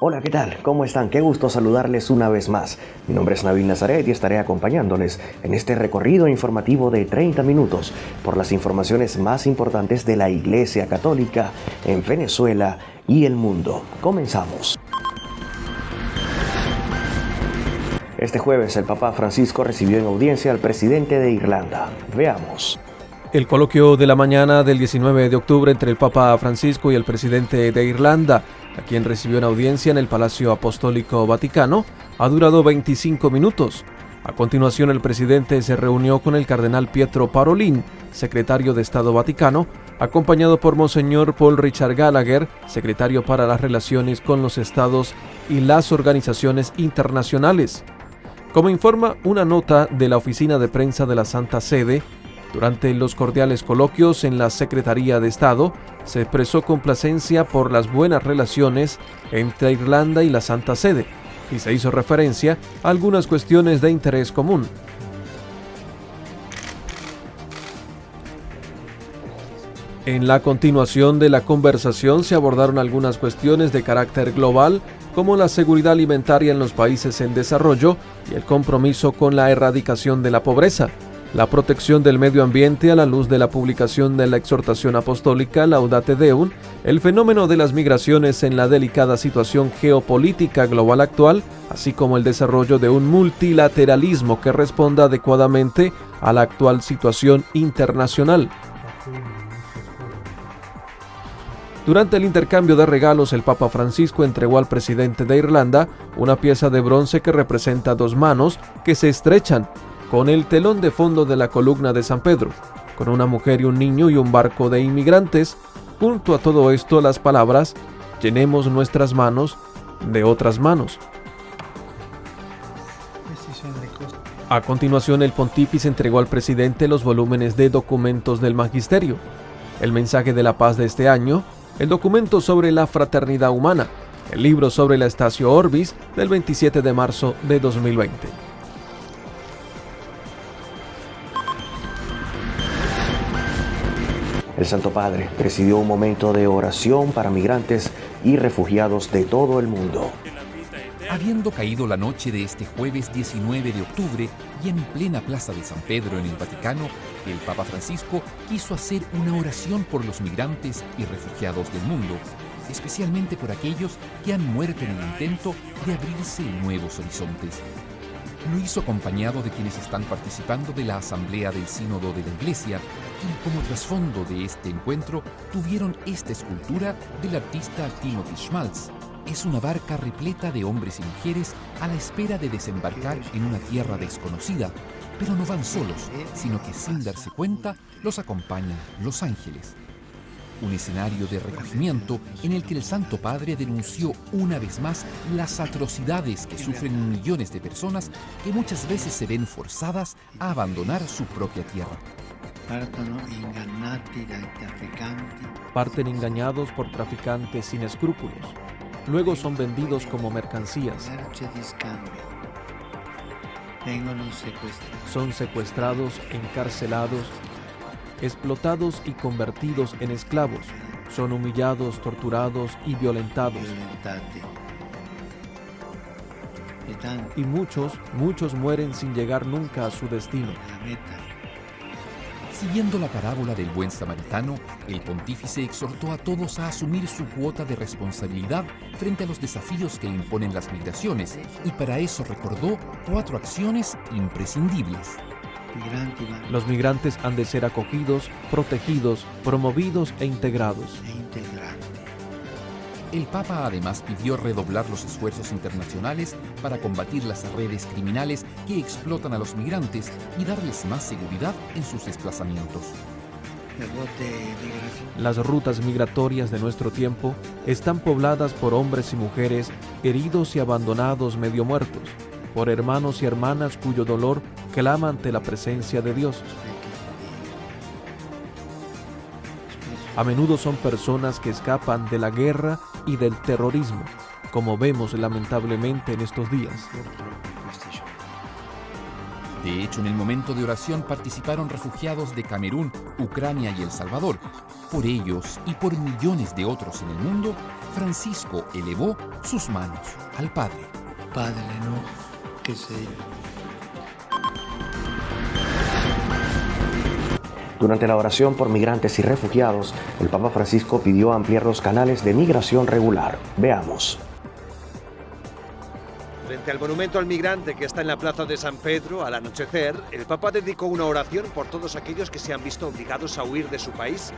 Hola, ¿qué tal? ¿Cómo están? Qué gusto saludarles una vez más. Mi nombre es Nabil Nazaret y estaré acompañándoles en este recorrido informativo de 30 minutos por las informaciones más importantes de la Iglesia Católica en Venezuela y el mundo. Comenzamos. Este jueves el Papa Francisco recibió en audiencia al presidente de Irlanda. Veamos. El coloquio de la mañana del 19 de octubre entre el Papa Francisco y el presidente de Irlanda, a quien recibió en audiencia en el Palacio Apostólico Vaticano, ha durado 25 minutos. A continuación, el presidente se reunió con el cardenal Pietro Parolin, secretario de Estado Vaticano, acompañado por Monseñor Paul Richard Gallagher, secretario para las relaciones con los estados y las organizaciones internacionales. Como informa una nota de la oficina de prensa de la Santa Sede, durante los cordiales coloquios en la Secretaría de Estado, se expresó complacencia por las buenas relaciones entre Irlanda y la Santa Sede, y se hizo referencia a algunas cuestiones de interés común. En la continuación de la conversación se abordaron algunas cuestiones de carácter global, como la seguridad alimentaria en los países en desarrollo y el compromiso con la erradicación de la pobreza, la protección del medio ambiente a la luz de la publicación de la exhortación apostólica Laudate Deum, el fenómeno de las migraciones en la delicada situación geopolítica global actual, así como el desarrollo de un multilateralismo que responda adecuadamente a la actual situación internacional. Durante el intercambio de regalos, el Papa Francisco entregó al presidente de Irlanda una pieza de bronce que representa dos manos que se estrechan, con el telón de fondo de la columna de San Pedro, con una mujer y un niño y un barco de inmigrantes. Junto a todo esto, las palabras: llenemos nuestras manos de otras manos. A continuación, el pontífice entregó al presidente los volúmenes de documentos del magisterio, el mensaje de la paz de este año, el documento sobre la fraternidad humana, el libro sobre la Statio Orbis del 27 de marzo de 2020. El Santo Padre presidió un momento de oración para migrantes y refugiados de todo el mundo. Habiendo caído la noche de este jueves 19 de octubre y en plena Plaza de San Pedro en el Vaticano, el Papa Francisco quiso hacer una oración por los migrantes y refugiados del mundo, especialmente por aquellos que han muerto en el intento de abrirse nuevos horizontes. Lo hizo acompañado de quienes están participando de la Asamblea del Sínodo de la Iglesia y como trasfondo de este encuentro tuvieron esta escultura del artista Timothy Schmalz. Es una barca repleta de hombres y mujeres a la espera de desembarcar en una tierra desconocida, pero no van solos, sino que sin darse cuenta los acompañan los ángeles. Un escenario de recogimiento en el que el Santo Padre denunció una vez más las atrocidades que sufren millones de personas que muchas veces se ven forzadas a abandonar su propia tierra. Parten engañados por traficantes sin escrúpulos. Luego son vendidos como mercancías. Son secuestrados, encarcelados, explotados y convertidos en esclavos. Son humillados, torturados y violentados. Y muchos mueren sin llegar nunca a su destino. Siguiendo la parábola del buen samaritano, el pontífice exhortó a todos a asumir su cuota de responsabilidad frente a los desafíos que imponen las migraciones, y para eso recordó 4 acciones imprescindibles. Los migrantes han de ser acogidos, protegidos, promovidos e integrados. El Papa además pidió redoblar los esfuerzos internacionales para combatir las redes criminales que explotan a los migrantes y darles más seguridad en sus desplazamientos. Las rutas migratorias de nuestro tiempo están pobladas por hombres y mujeres heridos y abandonados medio muertos, por hermanos y hermanas cuyo dolor clama ante la presencia de Dios. A menudo son personas que escapan de la guerra y del terrorismo, como vemos lamentablemente en estos días. De hecho, en el momento de oración participaron refugiados de Camerún, Ucrania y El Salvador. Por ellos y por millones de otros en el mundo, Francisco elevó sus manos al Padre. Padre, ¿no? Que sei. Durante la oración por migrantes y refugiados, el Papa Francisco pidió ampliar los canales de migración regular. Veamos. Frente al monumento al migrante que está en la plaza de San Pedro, al anochecer, el Papa dedicó una oración por todos aquellos que se han visto obligados a huir de su país.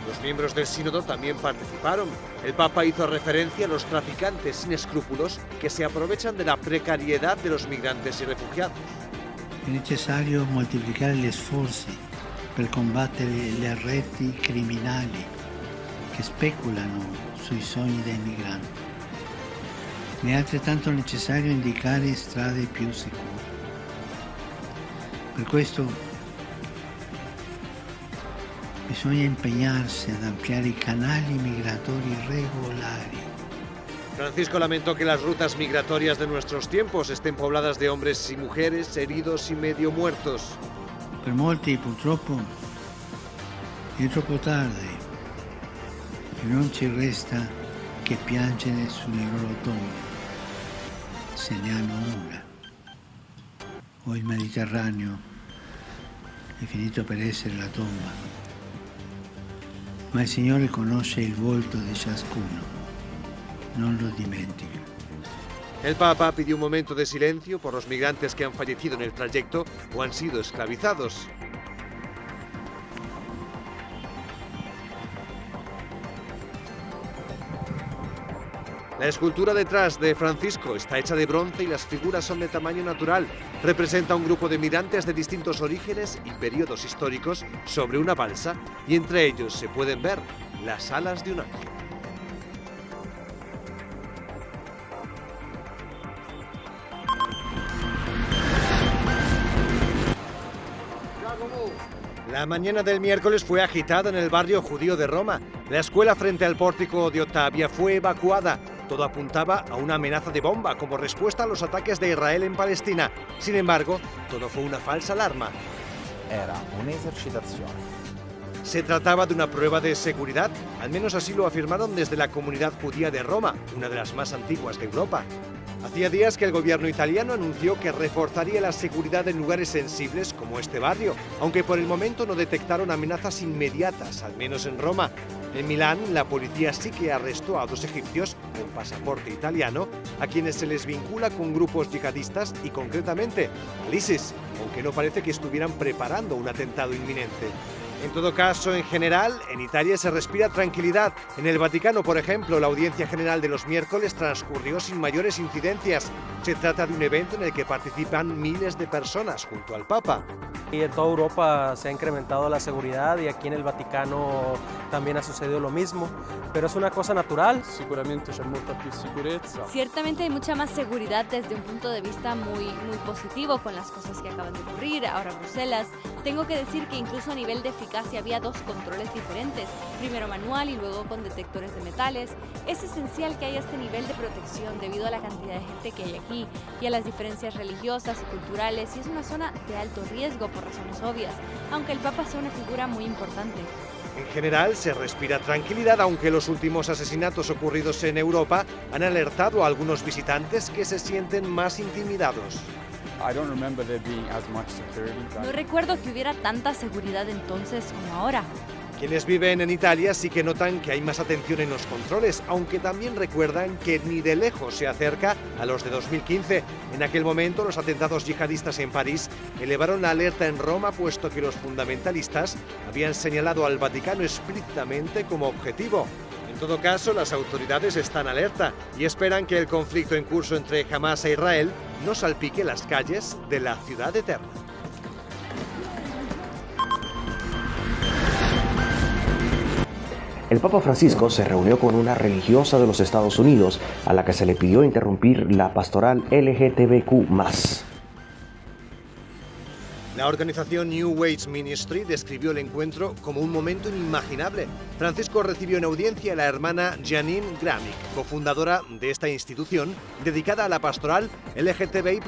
Los miembros del sínodo también participaron. El Papa hizo referencia a los traficantes sin escrúpulos que se aprovechan de la precariedad de los migrantes y refugiados. È necessario moltiplicare gli sforzi per combattere le reti criminali che speculano sui sogni dei migranti. Ma è altrettanto necessario indicare strade più sicure. Per questo bisogna impegnarsi ad ampliare i canali migratori regolari. Francisco lamentó que las rutas migratorias de nuestros tiempos estén pobladas de hombres y mujeres heridos y medio muertos. Per molti purtroppo è troppo tardi e non ci resta che piangere sulle loro tombe, se ne hanno una. O il Mediterraneo è finito per essere la tomba, ma il Signore conosce il volto di ciascuno, non lo dimentica. El Papa pidió un momento de silencio por los migrantes que han fallecido en el trayecto o han sido esclavizados. La escultura detrás de Francisco está hecha de bronce y las figuras son de tamaño natural. Representa un grupo de migrantes de distintos orígenes y periodos históricos sobre una balsa y entre ellos se pueden ver las alas de un ángel. La mañana del miércoles fue agitada en el barrio judío de Roma. La escuela frente al pórtico de Ottavia fue evacuada. Todo apuntaba a una amenaza de bomba como respuesta a los ataques de Israel en Palestina. Sin embargo, todo fue una falsa alarma. Era un'esercitazione. Se trataba de una prueba de seguridad, al menos así lo afirmaron desde la comunidad judía de Roma, una de las más antiguas de Europa. Hacía días que el gobierno italiano anunció que reforzaría la seguridad en lugares sensibles como este barrio, aunque por el momento no detectaron amenazas inmediatas, al menos en Roma. En Milán, la policía sí que arrestó a 2 egipcios con pasaporte italiano, a quienes se les vincula con grupos yihadistas y concretamente al ISIS, aunque no parece que estuvieran preparando un atentado inminente. En todo caso, en general, en Italia se respira tranquilidad. En el Vaticano, por ejemplo, la audiencia general de los miércoles transcurrió sin mayores incidencias. Se trata de un evento en el que participan miles de personas junto al Papa. Y en toda Europa se ha incrementado la seguridad y aquí en el Vaticano también ha sucedido lo mismo, pero es una cosa natural. Seguramente c'è molta più sicurezza. Ciertamente hay mucha más seguridad desde un punto de vista muy positivo con las cosas que acaban de ocurrir. Ahora Bruselas. Tengo que decir que incluso a nivel de eficacia había 2 controles diferentes, primero manual y luego con detectores de metales. Es esencial que haya este nivel de protección debido a la cantidad de gente que hay aquí y a las diferencias religiosas y culturales, y es una zona de alto riesgo por razones obvias, aunque el Papa sea una figura muy importante. En general se respira tranquilidad, aunque los últimos asesinatos ocurridos en Europa han alertado a algunos visitantes que se sienten más intimidados. No recuerdo que hubiera tanta seguridad entonces como ahora. Quienes viven en Italia sí que notan que hay más atención en los controles, aunque también recuerdan que ni de lejos se acerca a los de 2015. En aquel momento, los atentados yihadistas en París elevaron la alerta en Roma, puesto que los fundamentalistas habían señalado al Vaticano explícitamente como objetivo. En todo caso, las autoridades están alerta y esperan que el conflicto en curso entre Hamas e Israel no salpique las calles de la ciudad eterna. El Papa Francisco se reunió con una religiosa de los Estados Unidos a la que se le pidió interrumpir la pastoral LGTBQ+. La organización New Age Ministry describió el encuentro como un momento inimaginable. Francisco recibió en audiencia a la hermana Janine Gramick, cofundadora de esta institución dedicada a la pastoral LGTBI+.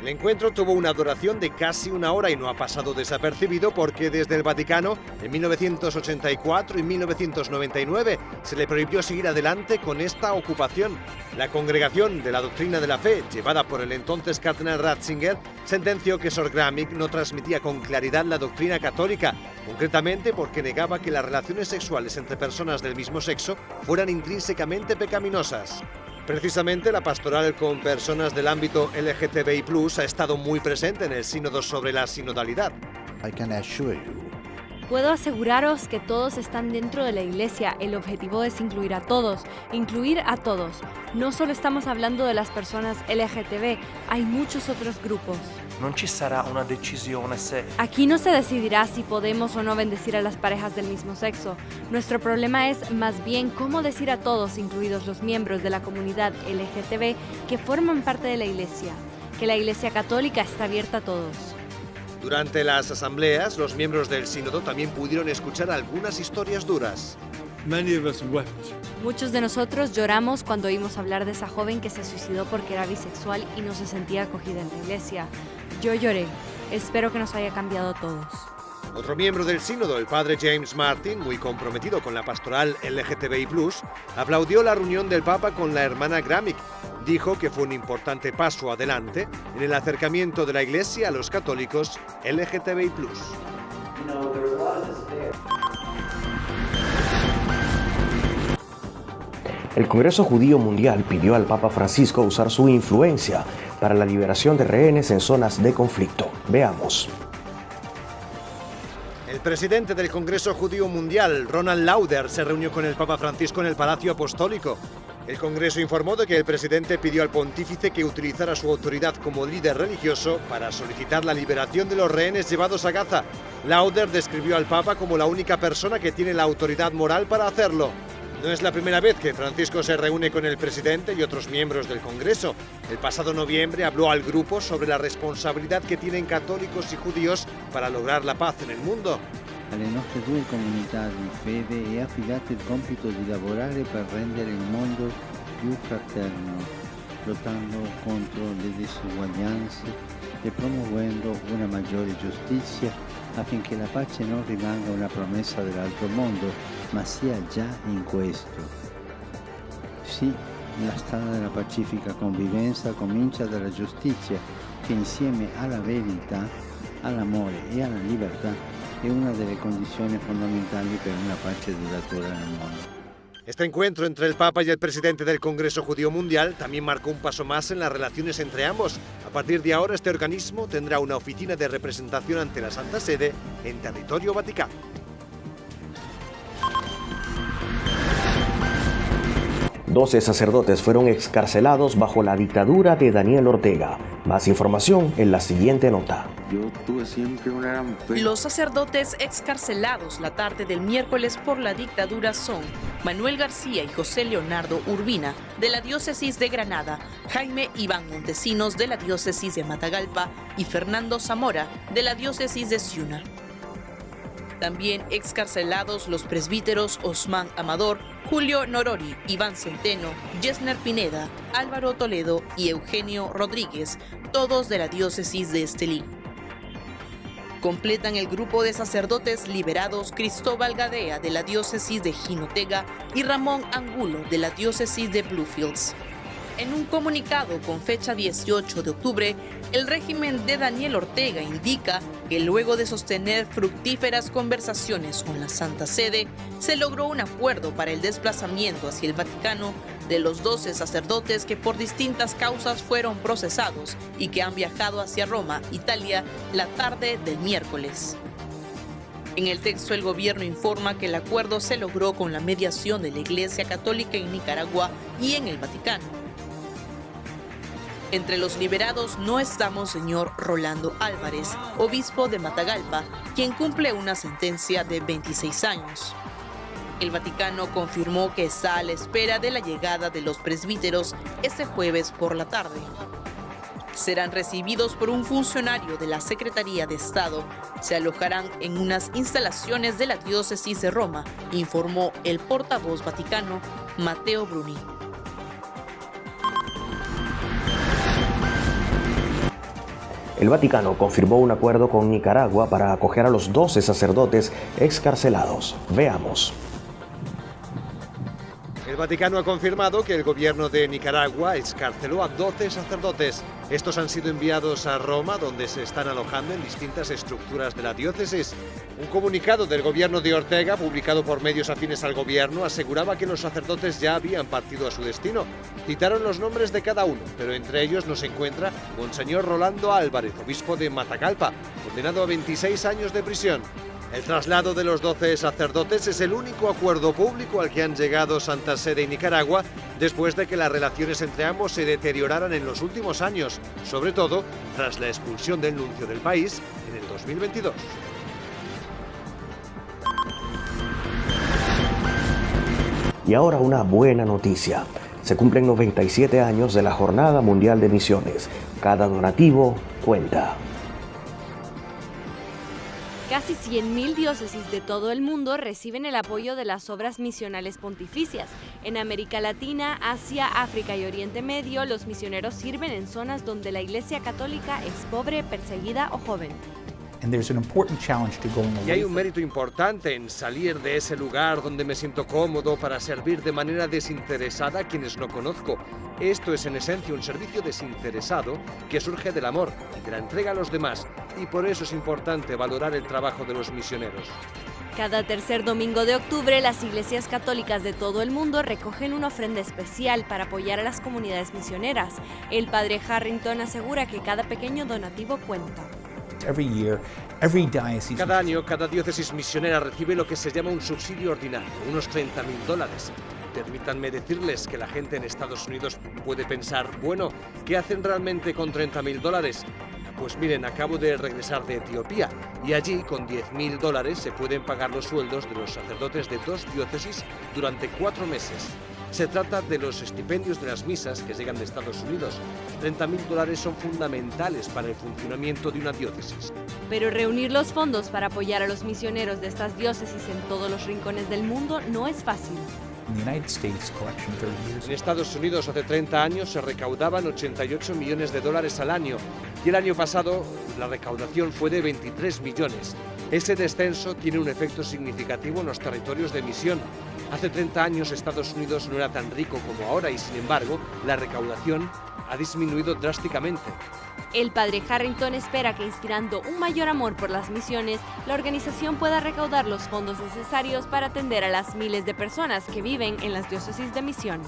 El encuentro tuvo una duración de casi una hora y no ha pasado desapercibido porque desde el Vaticano, en 1984 y 1999, se le prohibió seguir adelante con esta ocupación. La Congregación de la Doctrina de la Fe, llevada por el entonces cardenal Ratzinger, sentenció que Sor Gramig no transmitía con claridad la doctrina católica, concretamente porque negaba que las relaciones sexuales entre personas del mismo sexo fueran intrínsecamente pecaminosas. Precisamente la pastoral con personas del ámbito LGTBI+ ha estado muy presente en el sínodo sobre la sinodalidad. Puedo aseguraros que todos están dentro de la Iglesia. El objetivo es incluir a todos, incluir a todos. No solo estamos hablando de las personas LGTB, hay muchos otros grupos. Non ci sarà una decisione se... Aquí no se decidirá si podemos o no bendecir a las parejas del mismo sexo. Nuestro problema es más bien cómo decir a todos, incluidos los miembros de la comunidad LGTB, que forman parte de la Iglesia, que la Iglesia Católica está abierta a todos. Durante las asambleas, los miembros del sínodo también pudieron escuchar algunas historias duras. Muchos de nosotros lloramos cuando oímos hablar de esa joven que se suicidó porque era bisexual y no se sentía acogida en la iglesia. Yo lloré. Espero que nos haya cambiado a todos. Otro miembro del sínodo, el padre James Martin, muy comprometido con la pastoral LGTBI+, aplaudió la reunión del Papa con la hermana Gramig. Dijo que fue un importante paso adelante en el acercamiento de la Iglesia a los católicos LGTBI+. El Congreso Judío Mundial pidió al Papa Francisco usar su influencia para la liberación de rehenes en zonas de conflicto. Veamos. El presidente del Congreso Judío Mundial, Ronald Lauder, se reunió con el Papa Francisco en el Palacio Apostólico. El Congreso informó de que el presidente pidió al pontífice que utilizara su autoridad como líder religioso para solicitar la liberación de los rehenes llevados a Gaza. Lauder describió al Papa como la única persona que tiene la autoridad moral para hacerlo. No es la primera vez que Francisco se reúne con el presidente y otros miembros del Congreso. El pasado noviembre habló al grupo sobre la responsabilidad que tienen católicos y judíos para lograr la paz en el mundo. Alle nostre due comunità di fede è affidato il compito di lavorare per rendere il mondo più fraterno, lottando contro le disuguaglianze e promuovendo una maggiore giustizia affinché la pace non rimanga una promessa dell'altro mondo, ma sia già in questo. Sì, la strada della pacifica convivenza comincia dalla giustizia, che insieme alla verità, all'amore e alla libertà è una delle condizioni fondamentali per una pace duratura nel mondo. Este encuentro entre el Papa y el presidente del Congreso Judío Mundial también marcó un paso más en las relaciones entre ambos. A partir de ahora, este organismo tendrá una oficina de representación ante la Santa Sede en territorio vaticano. 12 sacerdotes fueron excarcelados bajo la dictadura de Daniel Ortega. Más información en la siguiente nota. Yo tuve siempre una gran fe. Los sacerdotes excarcelados la tarde del miércoles por la dictadura son Manuel García y José Leonardo Urbina, de la diócesis de Granada, Jaime Iván Montesinos, de la diócesis de Matagalpa, y Fernando Zamora, de la diócesis de Ciuna. También excarcelados los presbíteros Osman Amador, Julio Norori, Iván Centeno, Yesner Pineda, Álvaro Toledo y Eugenio Rodríguez, todos de la diócesis de Estelí. Completan el grupo de sacerdotes liberados Cristóbal Gadea, de la diócesis de Jinotega, y Ramón Angulo, de la diócesis de Bluefields. En un comunicado con fecha 18 de octubre, el régimen de Daniel Ortega indica que luego de sostener fructíferas conversaciones con la Santa Sede, se logró un acuerdo para el desplazamiento hacia el Vaticano de los 12 sacerdotes que por distintas causas fueron procesados y que han viajado hacia Roma, Italia, la tarde del miércoles. En el texto, el gobierno informa que el acuerdo se logró con la mediación de la Iglesia Católica en Nicaragua y en el Vaticano. Entre los liberados no está Monseñor Rolando Álvarez, obispo de Matagalpa, quien cumple una sentencia de 26 años. El Vaticano confirmó que está a la espera de la llegada de los presbíteros este jueves por la tarde. Serán recibidos por un funcionario de la Secretaría de Estado. Se alojarán en unas instalaciones de la diócesis de Roma, informó el portavoz vaticano Matteo Bruni. El Vaticano confirmó un acuerdo con Nicaragua para acoger a los 12 sacerdotes excarcelados. Veamos. El Vaticano ha confirmado que el gobierno de Nicaragua excarceló a 12 sacerdotes. Estos han sido enviados a Roma, donde se están alojando en distintas estructuras de la diócesis. Un comunicado del gobierno de Ortega, publicado por medios afines al gobierno, aseguraba que los sacerdotes ya habían partido a su destino. Citaron los nombres de cada uno, pero entre ellos no se encuentra Monseñor Rolando Álvarez, obispo de Matagalpa, condenado a 26 años de prisión. El traslado de los 12 sacerdotes es el único acuerdo público al que han llegado Santa Sede y Nicaragua después de que las relaciones entre ambos se deterioraran en los últimos años, sobre todo tras la expulsión del nuncio del país en el 2022. Y ahora una buena noticia. Se cumplen 97 años de la Jornada Mundial de Misiones. Cada donativo cuenta. Casi 100.000 diócesis de todo el mundo reciben el apoyo de las obras misionales pontificias. En América Latina, Asia, África y Oriente Medio, los misioneros sirven en zonas donde la Iglesia Católica es pobre, perseguida o joven. Y hay un mérito importante en salir de ese lugar donde me siento cómodo para servir de manera desinteresada a quienes no conozco. Esto es en esencia un servicio desinteresado que surge del amor y de la entrega a los demás, y por eso es importante valorar el trabajo de los misioneros. Cada tercer domingo de octubre, las iglesias católicas de todo el mundo recogen una ofrenda especial para apoyar a las comunidades misioneras. El padre Harrington asegura que cada pequeño donativo cuenta. Cada año, cada diócesis misionera recibe lo que se llama un subsidio ordinario, unos $30.000. Permítanme decirles que la gente en Estados Unidos puede pensar, bueno, ¿qué hacen realmente con $30.000? Pues miren, acabo de regresar de Etiopía y allí con $10.000 se pueden pagar los sueldos de los sacerdotes de 2 diócesis durante 4 meses. Se trata de los estipendios de las misas que llegan de Estados Unidos. $30.000 son fundamentales para el funcionamiento de una diócesis. Pero reunir los fondos para apoyar a los misioneros de estas diócesis en todos los rincones del mundo no es fácil. En Estados Unidos hace 30 años se recaudaban $88 millones al año y el año pasado la recaudación fue de 23 millones. Ese descenso tiene un efecto significativo en los territorios de misión. Hace 30 años Estados Unidos no era tan rico como ahora y, sin embargo, la recaudación ha disminuido drásticamente. El padre Harrington espera que, inspirando un mayor amor por las misiones, la organización pueda recaudar los fondos necesarios para atender a las miles de personas que viven en las diócesis de misión.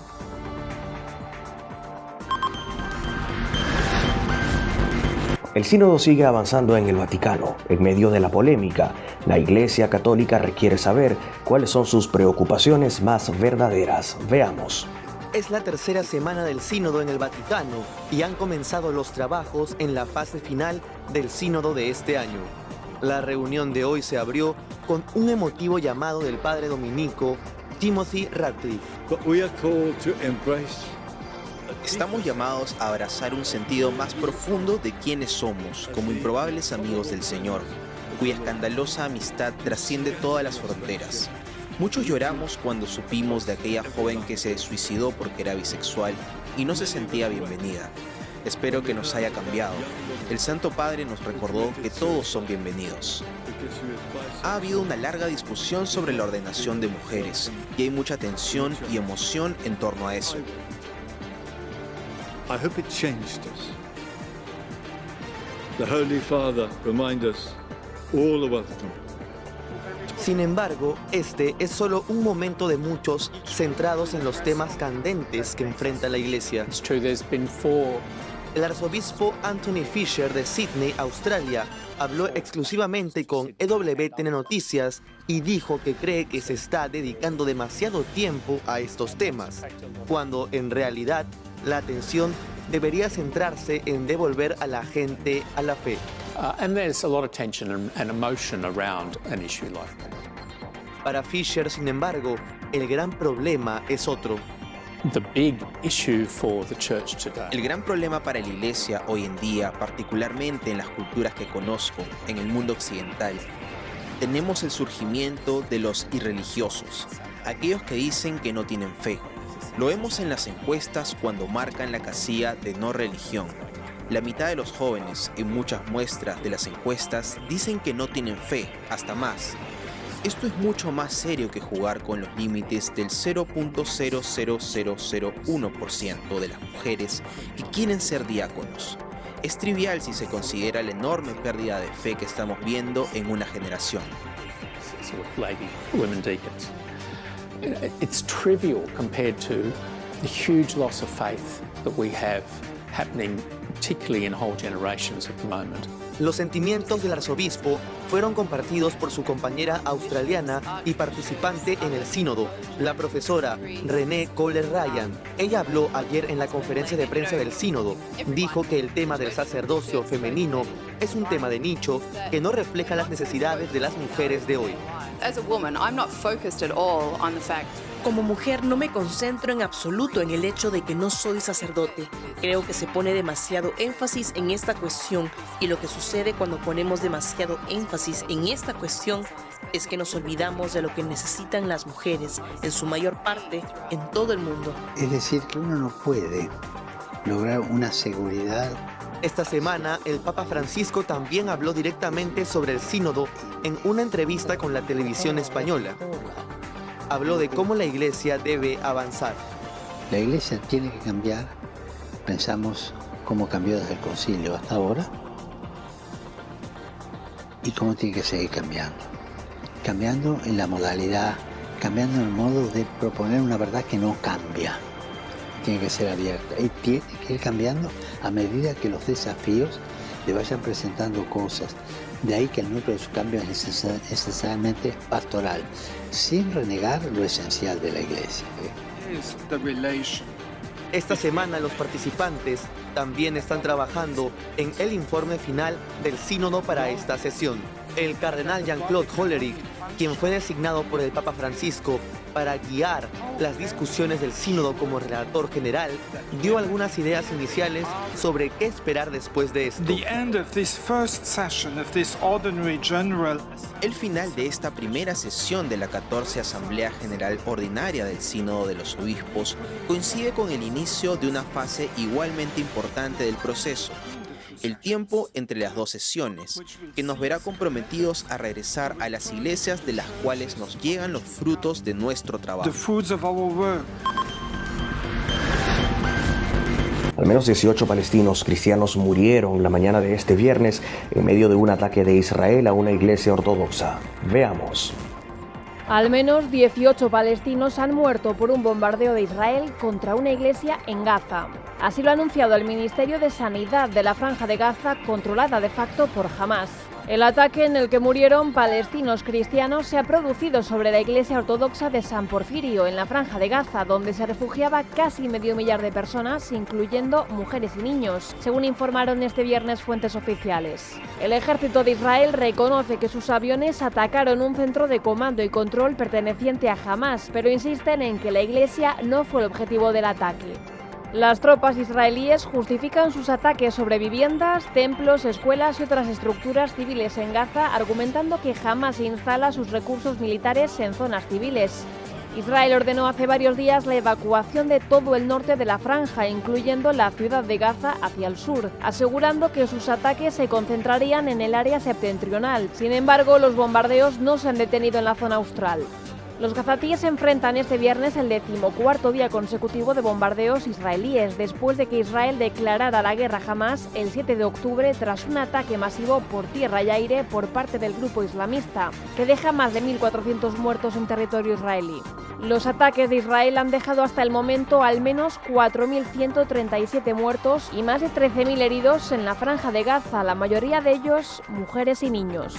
El sínodo sigue avanzando en el Vaticano. En medio de la polémica, la Iglesia Católica requiere saber cuáles son sus preocupaciones más verdaderas. Veamos. Es la tercera semana del sínodo en el Vaticano y han comenzado los trabajos en la fase final del sínodo de este año. La reunión de hoy se abrió con un emotivo llamado del padre dominico Timothy Ratcliffe. Estamos llamados a abrazar un sentido más profundo de quiénes somos, como improbables amigos del Señor, cuya escandalosa amistad trasciende todas las fronteras. Muchos lloramos cuando supimos de aquella joven que se suicidó porque era bisexual y no se sentía bienvenida. Espero que nos haya cambiado. El Santo Padre nos recordó que todos son bienvenidos. Ha habido una larga discusión sobre la ordenación de mujeres y hay mucha tensión y emoción en torno a eso. I hope it changed us. The Holy Father reminds us all of welcome. Sin embargo, este es solo un momento de muchos centrados en los temas candentes que enfrenta la Iglesia. El arzobispo Anthony Fisher de Sydney, Australia, habló exclusivamente con EWTN Noticias y dijo que cree que se está dedicando demasiado tiempo a estos temas, cuando en realidad la atención debería centrarse en devolver a la gente a la fe. Para Fisher, sin embargo, el gran problema es otro. El gran problema para la Iglesia hoy en día, particularmente en las culturas que conozco, en el mundo occidental, tenemos el surgimiento de los irreligiosos, aquellos que dicen que no tienen fe. Lo vemos en las encuestas cuando marcan la casilla de no religión. La mitad de los jóvenes, en muchas muestras de las encuestas, dicen que no tienen fe, hasta más. Esto es mucho más serio que jugar con los límites del 0.00001% de las mujeres que quieren ser diáconos. Es trivial si se considera la enorme pérdida de fe que estamos viendo en una generación. It's trivial compared to the huge loss of faith that we have happening, particularly in whole generations at the moment. Los sentimientos del arzobispo fueron compartidos por su compañera australiana y participante en el sínodo, la profesora Renee Kohler-Ryan. Ella habló ayer en la conferencia de prensa del sínodo. Dijo que el tema del sacerdocio femenino es un tema de nicho que no refleja las necesidades de las mujeres de hoy. Como mujer no me concentro en absoluto en el hecho de que no soy sacerdote. Creo que se pone demasiado énfasis en esta cuestión y lo que sucede cuando ponemos demasiado énfasis en esta cuestión es que nos olvidamos de lo que necesitan las mujeres, en su mayor parte, en todo el mundo. Es decir, que uno no puede lograr una seguridad. Esta semana, el Papa Francisco también habló directamente sobre el sínodo en una entrevista con la televisión española. Habló de cómo la Iglesia debe avanzar. La Iglesia tiene que cambiar. Pensamos cómo cambió desde el concilio hasta ahora y cómo tiene que seguir cambiando. Cambiando en la modalidad, cambiando en el modo de proponer una verdad que no cambia. Tiene que ser abierta y tiene que ir cambiando a medida que los desafíos le vayan presentando cosas. De ahí que el núcleo de su cambio es necesariamente pastoral, sin renegar lo esencial de la Iglesia. Esta semana los participantes también están trabajando en el informe final del sínodo para esta sesión. El cardenal Jean-Claude Hollerich, quien fue designado por el Papa Francisco para guiar las discusiones del sínodo como relator general, dio algunas ideas iniciales sobre qué esperar después de esto. El final de esta primera sesión de la 14 Asamblea General Ordinaria del Sínodo de los Obispos coincide con el inicio de una fase igualmente importante del proceso, el tiempo entre las dos sesiones, que nos verá comprometidos a regresar a las iglesias de las cuales nos llegan los frutos de nuestro trabajo. Al menos 18 palestinos cristianos murieron la mañana de este viernes en medio de un ataque de Israel a una iglesia ortodoxa. Veamos. Al menos 18 palestinos han muerto por un bombardeo de Israel contra una iglesia en Gaza. Así lo ha anunciado el Ministerio de Sanidad de la Franja de Gaza, controlada de facto por Hamás. El ataque en el que murieron palestinos cristianos se ha producido sobre la iglesia ortodoxa de San Porfirio, en la Franja de Gaza, donde se refugiaba casi medio millar de personas, incluyendo mujeres y niños, según informaron este viernes fuentes oficiales. El ejército de Israel reconoce que sus aviones atacaron un centro de comando y control perteneciente a Hamás, pero insisten en que la iglesia no fue el objetivo del ataque. Las tropas israelíes justifican sus ataques sobre viviendas, templos, escuelas y otras estructuras civiles en Gaza, argumentando que Hamás instala sus recursos militares en zonas civiles. Israel ordenó hace varios días la evacuación de todo el norte de la franja, incluyendo la ciudad de Gaza hacia el sur, asegurando que sus ataques se concentrarían en el área septentrional. Sin embargo, los bombardeos no se han detenido en la zona austral. Los gazatíes enfrentan este viernes el 14º día consecutivo de bombardeos israelíes, después de que Israel declarara la guerra a Hamás el 7 de octubre tras un ataque masivo por tierra y aire por parte del grupo islamista, que deja más de 1.400 muertos en territorio israelí. Los ataques de Israel han dejado hasta el momento al menos 4.137 muertos y más de 13.000 heridos en la franja de Gaza, la mayoría de ellos mujeres y niños.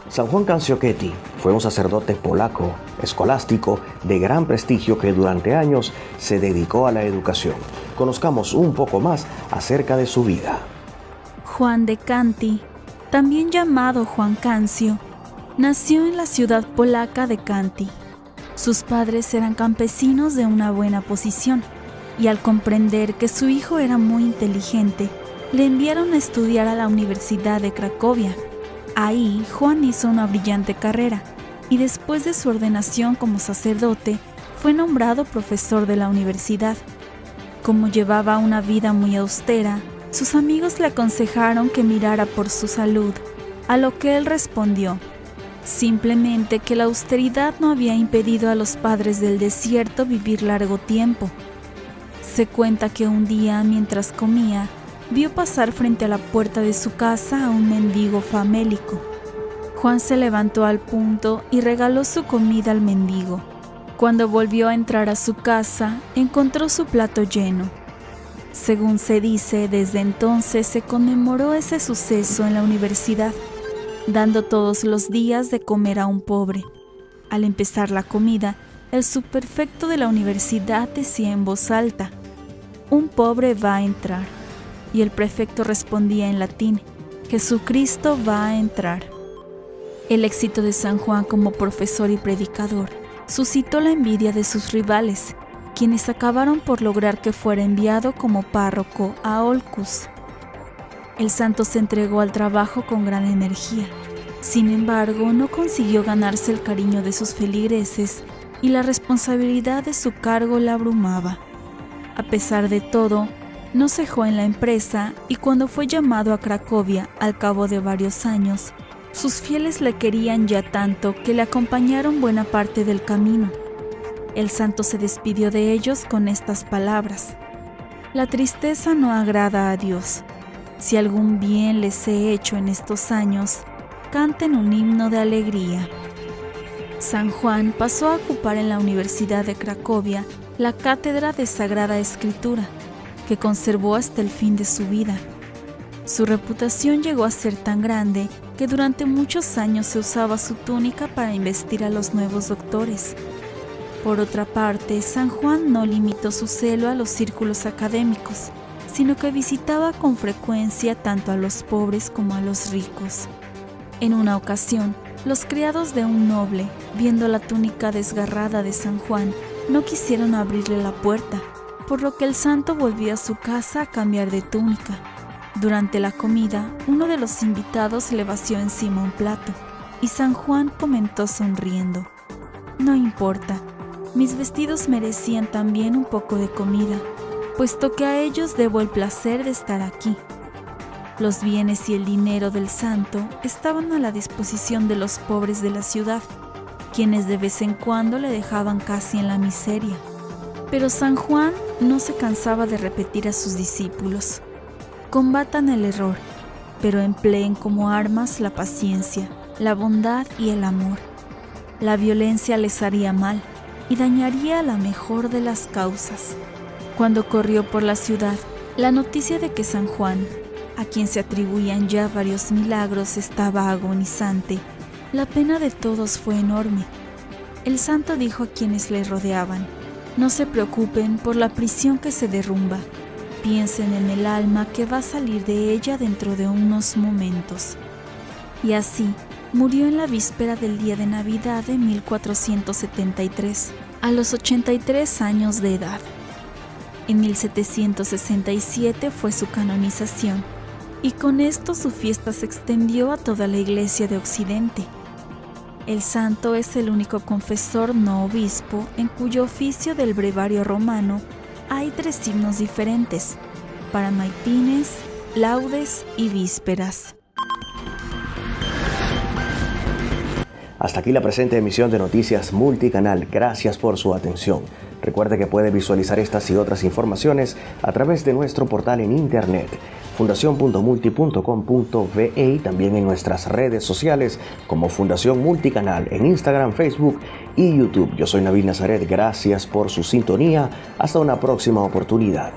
San Juan Canciocchetti fue un sacerdote polaco, escolástico, de gran prestigio que durante años se dedicó a la educación. Conozcamos un poco más acerca de su vida. Juan de Canti, también llamado Juan Cancio, nació en la ciudad polaca de Canti. Sus padres eran campesinos de una buena posición y al comprender que su hijo era muy inteligente, le enviaron a estudiar a la Universidad de Cracovia. Ahí, Juan hizo una brillante carrera, y después de su ordenación como sacerdote, fue nombrado profesor de la universidad. Como llevaba una vida muy austera, sus amigos le aconsejaron que mirara por su salud, a lo que él respondió, simplemente que la austeridad no había impedido a los padres del desierto vivir largo tiempo. Se cuenta que un día, mientras comía, vio pasar frente a la puerta de su casa a un mendigo famélico. Juan se levantó al punto y regaló su comida al mendigo. Cuando volvió a entrar a su casa, encontró su plato lleno. Según se dice, desde entonces se conmemoró ese suceso en la universidad, dando todos los días de comer a un pobre. Al empezar la comida, el subprefecto de la universidad decía en voz alta, «Un pobre va a entrar». Y el prefecto respondía en latín, «Jesucristo va a entrar». El éxito de San Juan como profesor y predicador suscitó la envidia de sus rivales, quienes acabaron por lograr que fuera enviado como párroco a Olcus. El santo se entregó al trabajo con gran energía. Sin embargo, no consiguió ganarse el cariño de sus feligreses y la responsabilidad de su cargo la abrumaba. A pesar de todo, no cejó en la empresa y cuando fue llamado a Cracovia al cabo de varios años, sus fieles le querían ya tanto que le acompañaron buena parte del camino. El santo se despidió de ellos con estas palabras: «La tristeza no agrada a Dios. Si algún bien les he hecho en estos años, canten un himno de alegría». San Juan pasó a ocupar en la Universidad de Cracovia la cátedra de Sagrada Escritura, que conservó hasta el fin de su vida. Su reputación llegó a ser tan grande que durante muchos años se usaba su túnica para investir a los nuevos doctores. Por otra parte, San Juan no limitó su celo a los círculos académicos, sino que visitaba con frecuencia tanto a los pobres como a los ricos. En una ocasión, los criados de un noble, viendo la túnica desgarrada de San Juan, no quisieron abrirle la puerta, por lo que el santo volvió a su casa a cambiar de túnica. Durante la comida, uno de los invitados le vació encima un plato, y San Juan comentó sonriendo: «No importa, mis vestidos merecían también un poco de comida, puesto que a ellos debo el placer de estar aquí». Los bienes y el dinero del santo estaban a la disposición de los pobres de la ciudad, quienes de vez en cuando le dejaban casi en la miseria. Pero San Juan no se cansaba de repetir a sus discípulos: «Combatan el error, pero empleen como armas la paciencia, la bondad y el amor. La violencia les haría mal y dañaría a la mejor de las causas». Cuando corrió por la ciudad la noticia de que San Juan, a quien se atribuían ya varios milagros, estaba agonizante, la pena de todos fue enorme. El santo dijo a quienes le rodeaban: «No se preocupen por la prisión que se derrumba, piensen en el alma que va a salir de ella dentro de unos momentos». Y así murió en la víspera del día de Navidad de 1473, a los 83 años de edad. En 1767 fue su canonización, y con esto su fiesta se extendió a toda la Iglesia de Occidente. El santo es el único confesor no obispo en cuyo oficio del breviario romano hay 3 himnos diferentes, para maitines, laudes y vísperas. Hasta aquí la presente emisión de Noticias Multicanal. Gracias por su atención. Recuerde que puede visualizar estas y otras informaciones a través de nuestro portal en internet, fundacion.multi.com.be, y también en nuestras redes sociales como Fundación Multicanal en Instagram, Facebook y YouTube. Yo soy Nabil Nazaret. Gracias por su sintonía. Hasta una próxima oportunidad.